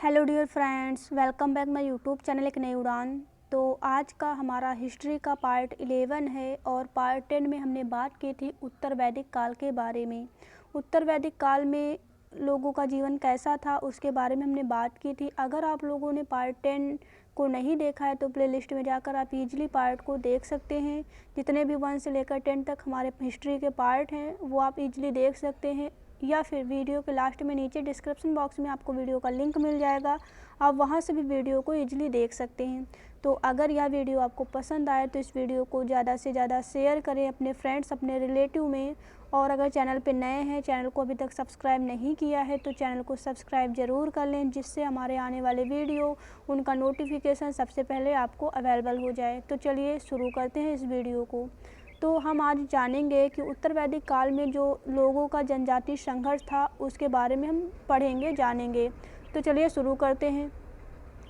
Hello dear friends, welcome back my YouTube channel एक नई उड़ान। तो आज का हमारा हिस्ट्री का पार्ट 11 है और पार्ट 10 में हमने बात की थी उत्तर वैदिक काल के बारे में। उत्तर वैदिक काल में लोगों का जीवन कैसा था उसके बारे में हमने बात की थी। अगर आप लोगों ने पार्ट 10 को नहीं देखा है तो प्लेलिस्ट में जाकर आप इजीली पार्ट को देख सकते हैं। जितने भी 1 से लेकर 10 तक हमारे हिस्ट्री के पार्ट हैं वो आप इजीली देख सकते हैं, या फिर वीडियो के लास्ट में नीचे डिस्क्रिप्शन बॉक्स में आपको वीडियो का लिंक मिल जाएगा, आप वहां से भी वीडियो को इजीली देख सकते हैं। तो अगर यह वीडियो आपको पसंद आए तो इस वीडियो को ज़्यादा से ज़्यादा शेयर करें अपने फ्रेंड्स, अपने रिलेटिव में। और अगर चैनल पे नए हैं, चैनल को अभी तक सब्सक्राइब नहीं किया है तो चैनल को सब्सक्राइब ज़रूर कर लें, जिससे हमारे आने वाले वीडियो उनका नोटिफिकेशन सबसे पहले आपको अवेलेबल हो जाए। तो चलिए शुरू करते हैं इस वीडियो को। तो हम आज जानेंगे कि उत्तर वैदिक काल में जो लोगों का जनजातीय संघर्ष था उसके बारे में हम पढ़ेंगे, जानेंगे। तो चलिए शुरू करते हैं।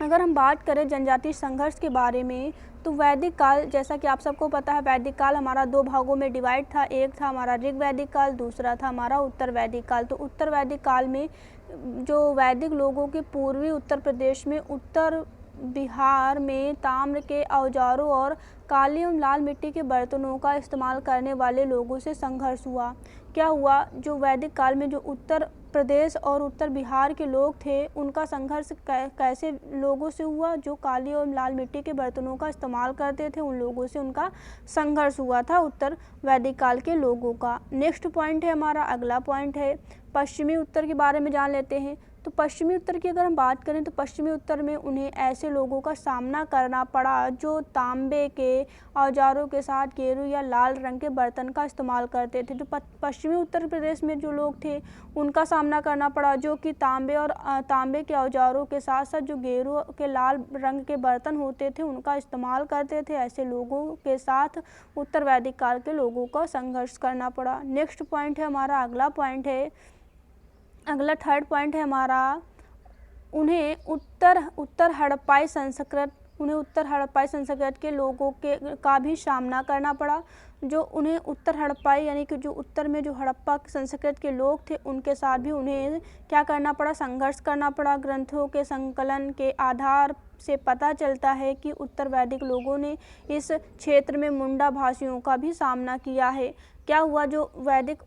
अगर हम बात करें जनजातीय संघर्ष के बारे में तो वैदिक काल, जैसा कि आप सबको पता है, वैदिक काल हमारा 2 भागों में डिवाइड था। एक था हमारा ऋग वैदिक काल, दूसरा था हमारा उत्तर वैदिक काल। तो उत्तर वैदिक काल में जो वैदिक लोगों के पूर्वी उत्तर प्रदेश में, उत्तर बिहार में ताम्र के औजारों और काली एवं लाल मिट्टी के बर्तनों का इस्तेमाल करने वाले लोगों से संघर्ष हुआ। क्या हुआ, जो वैदिक काल में जो उत्तर प्रदेश और उत्तर बिहार के लोग थे उनका संघर्ष कैसे लोगों से हुआ, जो काली और लाल मिट्टी के बर्तनों का इस्तेमाल करते थे उन लोगों से उनका संघर्ष हुआ था उत्तर वैदिक काल के लोगों का। नेक्स्ट पॉइंट है हमारा, अगला पॉइंट है पश्चिमी उत्तर के बारे में जान लेते हैं। तो पश्चिमी उत्तर की अगर हम बात करें तो पश्चिमी उत्तर में उन्हें ऐसे लोगों का सामना करना पड़ा जो तांबे के औजारों के साथ गेरू या लाल रंग के बर्तन का इस्तेमाल करते थे। तो पश्चिमी उत्तर प्रदेश में जो लोग थे उनका सामना करना पड़ा जो कि तांबे के औजारों के साथ साथ जो गेरू के लाल रंग के बर्तन होते थे उनका इस्तेमाल करते थे। ऐसे लोगों के साथ उत्तर वैदिक काल के लोगों को संघर्ष करना पड़ा। नेक्स्ट पॉइंट है हमारा, अगला पॉइंट है, अगला थर्ड पॉइंट है हमारा, उन्हें उत्तर हड़प्पाई संस्कृत के लोगों का भी सामना करना पड़ा। जो उन्हें उत्तर हड़प्पाई यानी कि जो उत्तर में जो हड़प्पा संस्कृत के लोग थे उनके साथ भी उन्हें क्या करना पड़ा, संघर्ष करना पड़ा। ग्रंथों के संकलन के आधार से पता चलता है कि उत्तर वैदिक लोगों ने इस क्षेत्र में मुंडा भाषियों का भी सामना किया है। क्या हुआ, जो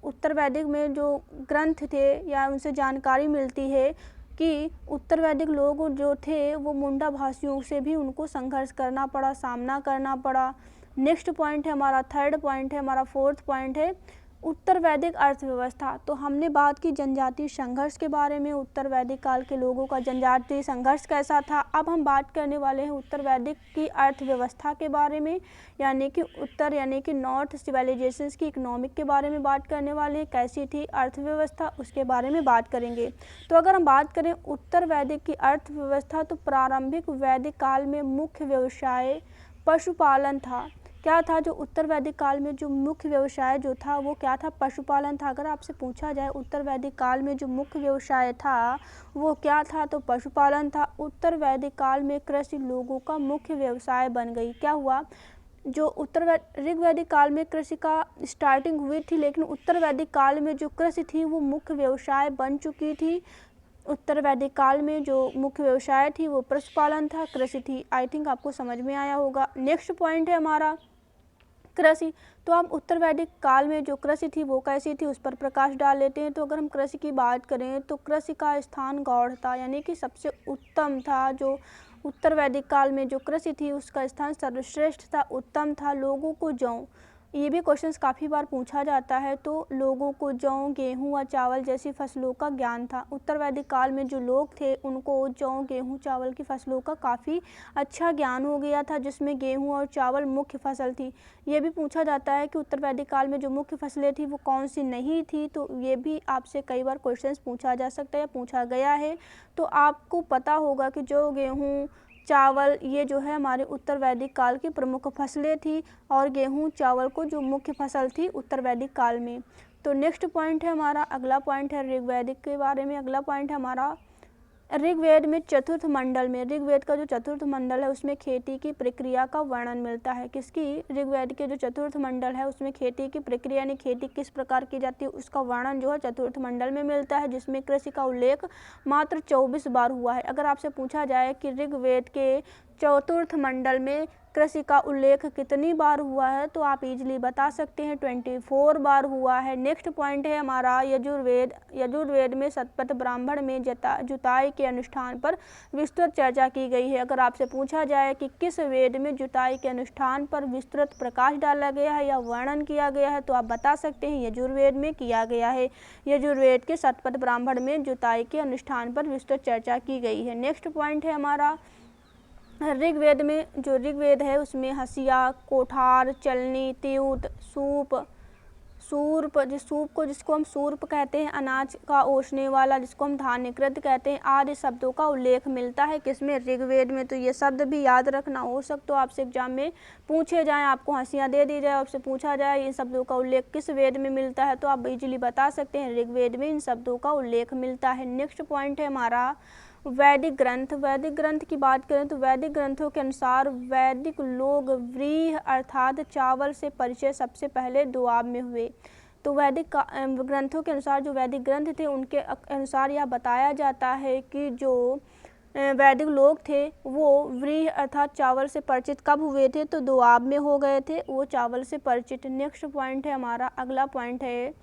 उत्तर वैदिक में जो ग्रंथ थे या उनसे जानकारी मिलती है कि उत्तर वैदिक लोग जो थे वो मुंडा भाषियों से भी उनको संघर्ष करना पड़ा, सामना करना पड़ा। नेक्स्ट पॉइंट है हमारा, थर्ड पॉइंट है हमारा, फोर्थ पॉइंट है उत्तर वैदिक अर्थव्यवस्था। तो हमने बात की जनजातीय संघर्ष के बारे में, उत्तर वैदिक काल के लोगों का जनजातीय संघर्ष कैसा था। अब हम बात करने वाले हैं उत्तर वैदिक की अर्थव्यवस्था के बारे में, यानी कि नॉर्थ सिविलाइजेशंस की इकोनॉमिक के बारे में बात करने वाले हैं। कैसी थी अर्थव्यवस्था उसके बारे में बात करेंगे। तो अगर हम बात करें उत्तर वैदिक की अर्थव्यवस्था तो प्रारंभिक वैदिक काल में मुख्य व्यवसाय पशुपालन था। क्या था, जो उत्तर वैदिक काल में जो मुख्य व्यवसाय जो था वो क्या था, पशुपालन था। अगर आपसे पूछा जाए उत्तर वैदिक काल में जो मुख्य व्यवसाय था वो क्या था, तो पशुपालन था। उत्तर वैदिक काल में कृषि लोगों का मुख्य व्यवसाय बन गई। क्या हुआ, जो ऋग वैदिक काल में कृषि का स्टार्टिंग हुई थी, लेकिन उत्तर वैदिक काल में जो कृषि थी वो मुख्य व्यवसाय बन चुकी थी। उत्तर वैदिक काल में जो मुख्य व्यवसाय थी वो पशुपालन था, कृषि थी। आई थिंक आपको समझ में आया होगा। नेक्स्ट पॉइंट है हमारा कृषि। तो अब उत्तर वैदिक काल में जो कृषि थी वो कैसी थी उस पर प्रकाश डाल लेते हैं। तो अगर हम कृषि की बात करें तो कृषि का स्थान गौड़ था, यानी कि सबसे उत्तम था। जो उत्तर वैदिक काल में जो कृषि थी उसका स्थान सर्वश्रेष्ठ था, उत्तम था। लोगों को जौ, ये भी क्वेश्चंस काफ़ी बार पूछा जाता है। तो लोगों को जौ, गेहूं और चावल जैसी फसलों का ज्ञान था। उत्तर वैदिक काल में जो लोग थे उनको जौ, गेहूं, चावल की फसलों का काफ़ी अच्छा ज्ञान हो गया था, जिसमें गेहूं और चावल मुख्य फसल थी। ये भी पूछा जाता है कि उत्तर वैदिक काल में जो मुख्य फसलें थी वो कौन सी नहीं थी। तो ये भी आपसे कई बार क्वेश्चंस पूछा जा सकता है, पूछा गया है। तो आपको पता होगा कि जो गेहूँ, चावल ये जो है हमारे उत्तर वैदिक काल की प्रमुख फसलें थी, और गेहूं चावल को जो मुख्य फसल थी उत्तर वैदिक काल में। तो नेक्स्ट पॉइंट है हमारा, अगला पॉइंट है ऋग वैदिक के बारे में। अगला पॉइंट है हमारा ऋग्वेद में चतुर्थ मंडल में, ऋग्वेद का जो चतुर्थ मंडल है उसमें खेती की प्रक्रिया का वर्णन मिलता है। किसकी? ऋग्वेद के जो चतुर्थ मंडल है उसमें खेती की प्रक्रिया यानी खेती किस प्रकार की जाती है उसका वर्णन जो है चतुर्थ मंडल में मिलता है, जिसमें कृषि का उल्लेख मात्र 24 बार हुआ है। अगर आपसे पूछा जाए कि ऋग्वेद के चतुर्थ मंडल में कृषि का उल्लेख कितनी बार हुआ है तो आप इजीली बता सकते हैं 24 बार हुआ है। नेक्स्ट पॉइंट है हमारा यजुर्वेद। यजुर्वेद में शतपथ ब्राह्मण में जुताई के अनुष्ठान पर विस्तृत चर्चा की गई है। अगर आपसे पूछा जाए कि किस वेद में जुताई के अनुष्ठान पर विस्तृत प्रकाश डाला गया है या वर्णन किया गया है तो आप बता सकते हैं यजुर्वेद में किया गया है। यजुर्वेद के शतपथ ब्राह्मण में जुताई के अनुष्ठान पर विस्तृत चर्चा की गई है। नेक्स्ट पॉइंट है हमारा ऋग्वेद में, जो ऋग्वेद है उसमें हसिया, कोठार, चलनी, त्यूत, सूप, सूर्प जिसको हम सूर्प कहते हैं, अनाज का ओसने वाला जिसको हम धान्यकृत कहते हैं, आदि शब्दों का उल्लेख मिलता है किसमें? ऋग्वेद में। तो ये शब्द भी याद रखना, हो सकता है आपसे एग्जाम में पूछे जाएं, आपको हंसियाँ दे दी जाए, आपसे पूछा जाए इन शब्दों का उल्लेख किस वेद में मिलता है तो आप इजीली बता सकते हैं ऋग्वेद में इन शब्दों का उल्लेख मिलता है। नेक्स्ट पॉइंट है हमारा वैदिक ग्रंथ। वैदिक ग्रंथ की बात करें तो वैदिक ग्रंथों के अनुसार वैदिक लोग व्रीह अर्थात चावल से परिचय सबसे पहले दोआब में हुए। तो वैदिक ग्रंथों के अनुसार जो वैदिक ग्रंथ थे उनके अनुसार यह बताया जाता है कि जो वैदिक लोग थे वो व्रीह अर्थात चावल से परिचित कब हुए थे तो दोआब में हो गए थे वो चावल से परिचित। नेक्स्ट पॉइंट है हमारा, अगला पॉइंट है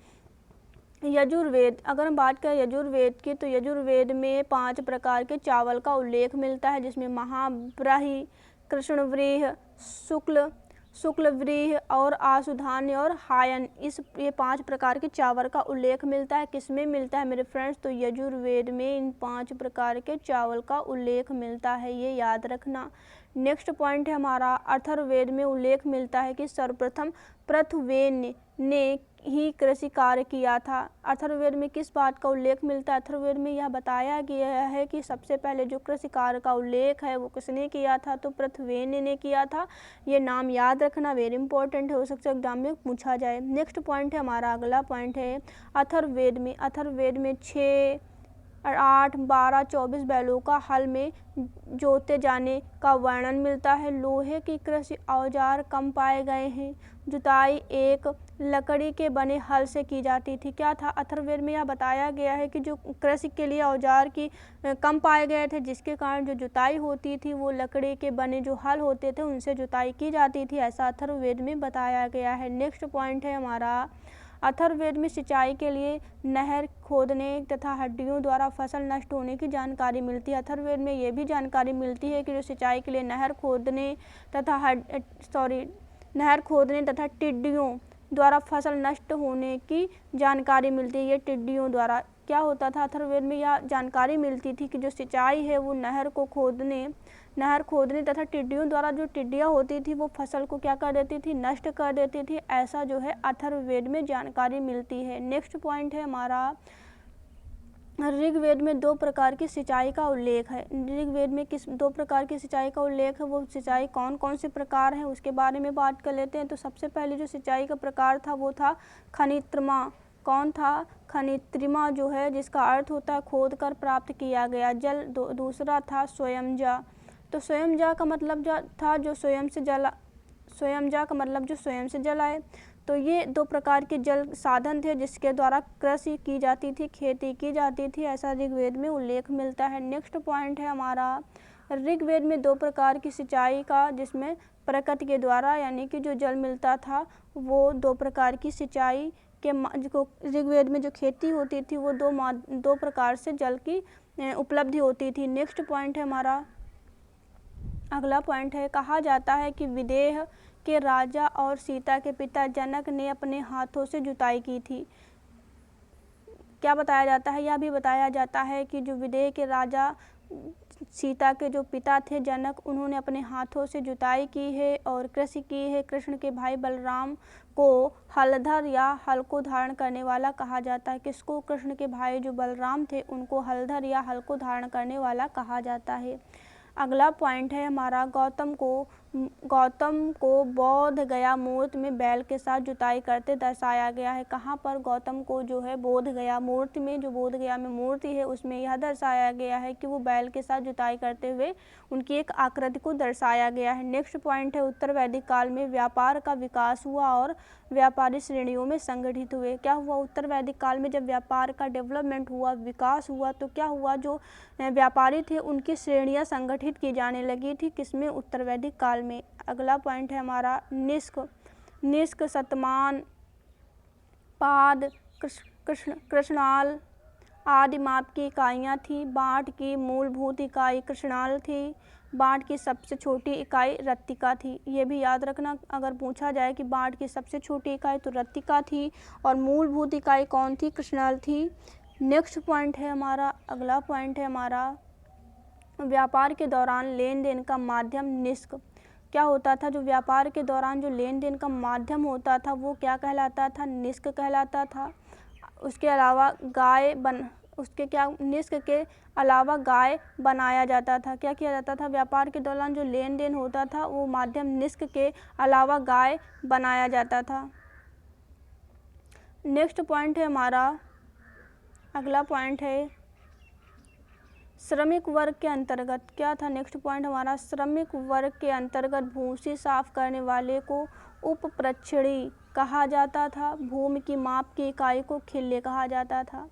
यजुर्वेद। अगर हम बात करें यजुर्वेद की तो यजुर्वेद में 5 प्रकार के चावल का उल्लेख मिलता है, जिसमें महाब्राही, कृष्णव्रीह, शुक्लव्रीह और आसुधान्य और हायन, ये 5 प्रकार के चावल का उल्लेख मिलता है। किसमें मिलता है मेरे फ्रेंड्स? तो यजुर्वेद में इन 5 प्रकार के चावल का उल्लेख मिलता है, ये याद रखना। नेक्स्ट पॉइंट है हमारा अथर्ववेद में उल्लेख मिलता है कि सर्वप्रथम पृथ्वेन ने ही कृषि कार्य किया था। अथर्ववेद में किस बात का उल्लेख मिलता है? अथर्ववेद में यह बताया गया है कि सबसे पहले जो कृषि कार्य का उल्लेख है वो किसने किया था तो पृथ्वेन ने किया था। ये नाम याद रखना, वेरी इंपॉर्टेंट है, हो सकता है एग्जाम में पूछा जाए। नेक्स्ट पॉइंट है हमारा, अगला पॉइंट है अथर्ववेद में 6, 8, 12, 24 बैलों का हल में जोते जाने का वर्णन मिलता है। लोहे की कृषि औजार कम पाए गए हैं। जुताई एक लकड़ी के बने हल से की जाती थी। क्या था? अथर्ववेद में यह बताया गया है कि जो कृषि के लिए औजार की कम पाए गए थे, जिसके कारण जो जुताई होती थी वो लकड़ी के बने जो हल होते थे उनसे जुताई की जाती थी, ऐसा अथर्ववेद में बताया गया है। नेक्स्ट पॉइंट है हमारा अथर्ववेद में सिंचाई के लिए नहर खोदने तथा हड्डियों द्वारा फसल नष्ट होने की जानकारी मिलती है। अथर्ववेद में ये भी जानकारी मिलती है कि जो सिंचाई के लिए नहर खोदने तथा टिड्डियों द्वारा फसल नष्ट होने की जानकारी मिलती है। ये टिड्डियों द्वारा क्या होता था? अथर्ववेद में यह जानकारी मिलती थी कि जो सिंचाई है वो नहर खोदने तथा टिड्डियों द्वारा जो टिड्डियाँ होती थी वो फसल को क्या कर देती थी? नष्ट कर देती थी। ऐसा जो है अथर्ववेद में जानकारी मिलती है। नेक्स्ट पॉइंट है हमारा ऋग्वेद में 2 प्रकार की सिंचाई का उल्लेख है। ऋग्वेद में किस 2 प्रकार की सिंचाई का उल्लेख है, वो सिंचाई कौन कौन से प्रकार हैं उसके बारे में बात कर लेते हैं। तो सबसे पहले जो सिंचाई का प्रकार था वो था खनित्रमा। कौन था? खनित्रिमा जो है, जिसका अर्थ होता है खोद कर प्राप्त किया गया जल। दूसरा था स्वयंजा। तो स्वयंजा का मतलब था जो स्वयं से जल आए। तो ये 2 प्रकार के जल साधन थे जिसके द्वारा कृषि की जाती थी, खेती की जाती थी, ऐसा ऋग्वेद में उल्लेख मिलता है। नेक्स्ट पॉइंट है हमारा ऋग्वेद में 2 प्रकार की सिंचाई का, जिसमें प्रकृति के द्वारा यानी कि जो जल मिलता था वो 2 प्रकार की सिंचाई के ऋग्वेद में जो खेती होती थी वो 2 प्रकार से जल की उपलब्धि होती थी। नेक्स्ट पॉइंट है हमारा, अगला पॉइंट है कहा जाता है कि विदेह के राजा और सीता के पिता जनक ने अपने हाथों से जुताई की थी। क्या बताया जाता है? यह भी बताया जाता है कि जो विदेह के राजा सीता के जो पिता थे जनक, उन्होंने अपने हाथों से जुताई की है और कृषि की है। कृष्ण के भाई बलराम को हलधर या हल को धारण करने वाला कहा जाता है। किसको? कृष्ण के भाई जो बलराम थे उनको हलधर या हल को धारण करने वाला कहा जाता है। अगला पॉइंट है हमारा गौतम को बोध गया मूर्ति में बैल के साथ जुताई करते दर्शाया गया है। कहाँ पर गौतम को जो है बोध गया मूर्ति में, जो बोध गया में मूर्ति है उसमें यह दर्शाया गया है कि वो बैल के साथ जुताई करते हुए उनकी एक आकृति को दर्शाया गया है। नेक्स्ट पॉइंट है उत्तर वैदिक काल में व्यापार का विकास हुआ और व्यापारी श्रेणियों में संगठित हुए। क्या हुआ उत्तर वैदिक काल में जब व्यापार का डेवलपमेंट हुआ, विकास हुआ, तो क्या हुआ, जो व्यापारी थे उनकी श्रेणियां संगठित की जाने लगी थी। किसमें? उत्तर वैदिक काल में। अगला पॉइंट है हमारा निष्क, शतमान, पाद, कृष्णाल आदि माप की इकाइयाँ थी। बाँट की मूलभूत इकाई कृष्णाल थी। बाँट की सबसे छोटी इकाई रत्तिका थी। ये भी याद रखना, अगर पूछा जाए कि बाँट की सबसे छोटी इकाई तो रत्तिका थी और मूलभूत इकाई कौन थी? कृष्णाल थी। नेक्स्ट पॉइंट है हमारा, अगला पॉइंट है हमारा व्यापार के दौरान लेन देन का माध्यम निष्क। क्या होता था? जो व्यापार के दौरान जो लेन देन का माध्यम होता था वो क्या कहलाता था? निष्क कहलाता था। उसके अलावा निष्क के अलावा गाय बनाया जाता था। क्या किया जाता था? व्यापार के दौरान जो लेन देन होता था वो माध्यम निष्क के अलावा गाय बनाया जाता था। नेक्स्ट पॉइंट है हमारा, अगला पॉइंट है श्रमिक वर्ग के अंतर्गत। क्या था नेक्स्ट पॉइंट हमारा? श्रमिक वर्ग के अंतर्गत भूसी साफ करने वाले को उपप्रक्षिणी कहा जाता था। भूमि की माप की इकाई को खिल्ले कहा जाता था।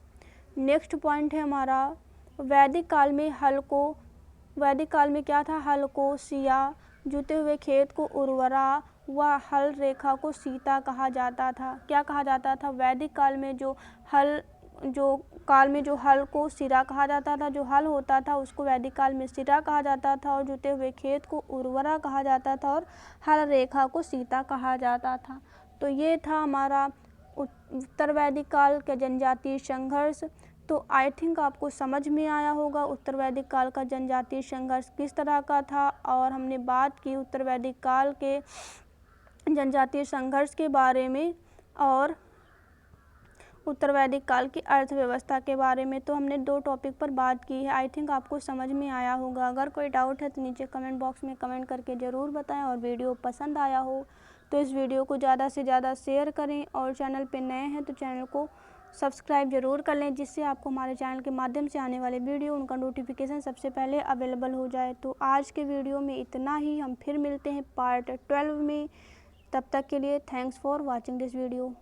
नेक्स्ट पॉइंट है हमारा वैदिक काल में क्या था? हल को सिया, जुते हुए खेत को उर्वरा व हल रेखा को सीता कहा जाता था। क्या कहा जाता था? वैदिक काल में जो हल को सिरा कहा जाता था, जो हल होता था उसको वैदिक काल में सिरा कहा जाता था, और जुते हुए खेत को उर्वरा कहा जाता था, और हल रेखा को सीता कहा जाता था। तो ये था हमारा उत्तर वैदिक काल का जनजातीय संघर्ष। तो आई थिंक आपको समझ में आया होगा उत्तर वैदिक काल का जनजातीय संघर्ष किस तरह का था, और हमने बात की उत्तर वैदिक काल के जनजातीय संघर्ष के बारे में और उत्तर वैदिक काल की अर्थव्यवस्था के बारे में। तो हमने 2 टॉपिक पर बात की है। आई थिंक आपको समझ में आया होगा। अगर कोई डाउट है तो नीचे कमेंट बॉक्स में कमेंट करके ज़रूर बताएं, और वीडियो पसंद आया हो तो इस वीडियो को ज़्यादा से ज़्यादा शेयर करें, और चैनल पे नए हैं तो चैनल को सब्सक्राइब ज़रूर कर लें, जिससे आपको हमारे चैनल के माध्यम से आने वाले वीडियो उनका नोटिफिकेशन सबसे पहले अवेलेबल हो जाए। तो आज के वीडियो में इतना ही। हम फिर मिलते हैं पार्ट 12 में। तब तक के लिए thanks for watching this video.